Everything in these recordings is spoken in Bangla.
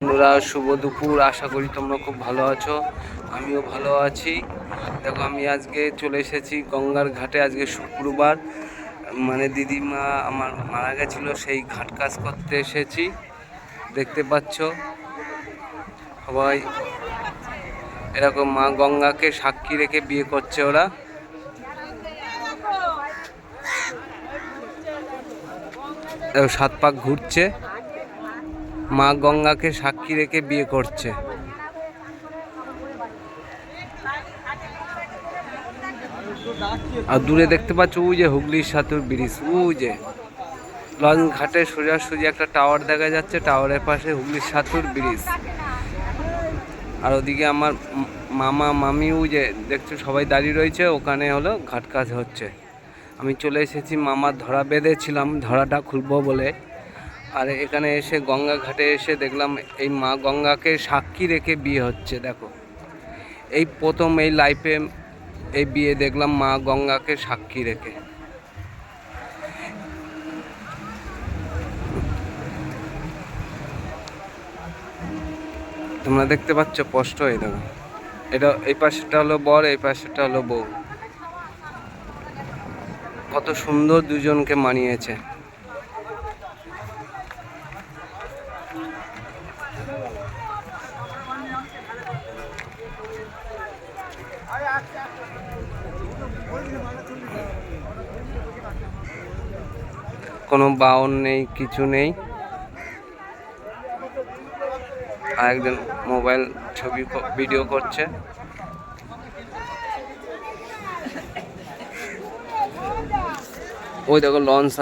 বন্ধুরা, শুভ দুপুর। আশা করি তোমরা খুব ভালো আছো, আমিও ভালো আছি। দেখো, আমি আজকে চলে এসেছি গঙ্গার ঘাটে। আজকে শুক্রবার, মানে দিদিমা আমার মারা গেছিলো, সেই ঘাট কাজ করতে এসেছি। দেখতে পাচ্ছ সবাই এরকম মা গঙ্গাকে সাক্ষী রেখে বিয়ে করছে ওরা। সাত পাক ঘুরছে, মা গঙ্গাকে সাক্ষী রেখে বিয়ে করছে। আর দূরে দেখতে পাচ্ছ ওই যে হুগলির সাঁতুর ব্রিজ, ওই যে লঞ্চ ঘাটে সোজাসুজি একটা টাওয়ার দেখা যাচ্ছে, টাওয়ারের পাশে হুগলির সাঁতুর ব্রিজ। আর ওদিকে আমার মামা মামি, ওই যে দেখছো সবাই দাঁড়িয়ে রয়েছে, ওখানে হলো ঘাট কাজ হচ্ছে। আমি চলে এসেছি, মামার ধরা বেঁধেছিলাম, ধরাটা খুলবো বলে। আর এখানে এসে গঙ্গা ঘাটে এসে দেখলাম এই মা গঙ্গাকে সাক্ষী রেখে বিয়ে হচ্ছে। দেখো, এই প্রথম এই লাইফে এই বিয়ে দেখলাম মা গঙ্গাকে সাক্ষী রেখে। তোমরা দেখতে পাচ্ছ স্পষ্ট, এই দেখো, এটা এই পাশেটা হলো বর, এই পাশেটা হলো বউ। কত সুন্দর দুজনকে মানিয়েছে। কোনো বাউন নেই, কিছু নেই। আর একজন মোবাইল ছবি ভিডিও করছে। ওই দেখো লঞ্চ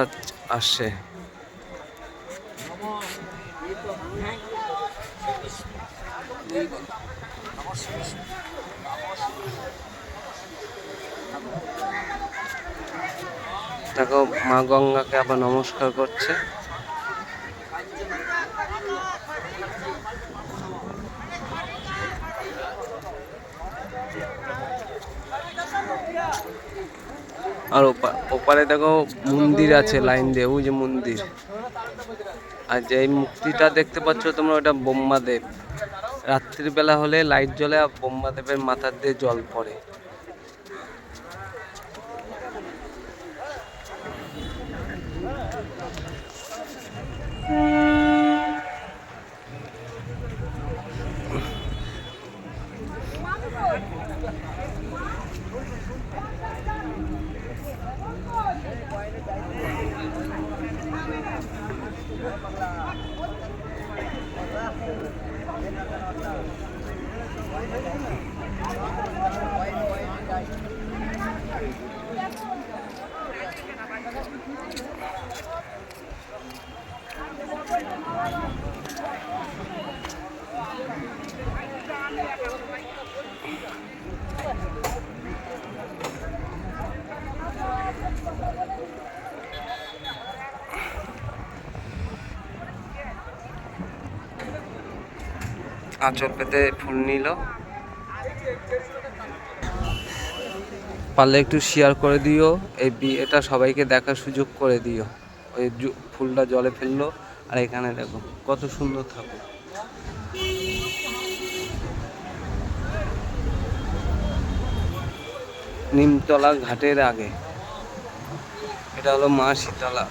আসছে। দেখো মা গঙ্গাকে আবার নমস্কার করছে। আর ওপারে দেখো মন্দির আছে লাইন দিয়ে, ওই যে মন্দির। আর যে এই মূর্তিটা দেখতে পাচ্ছ তোমরা, ওটা ব্রহ্মাদেব। রাত্রির বেলা হলে লাইট জ্বলে আর ব্রহ্মাদেবের মাথার দিয়ে জল পড়ে। আঁচল পেতে ফুল নিল। পারলে একটু শেয়ার করে দিও, এই বিয়েটা সবাইকে দেখার সুযোগ করে দিও। ওই ফুলটা জলে ফেললো, আর এখানে দেখো কত সুন্দর ঠাকুর। নিমতলা ঘাটের আগে, এটা হলো মা শীতলা।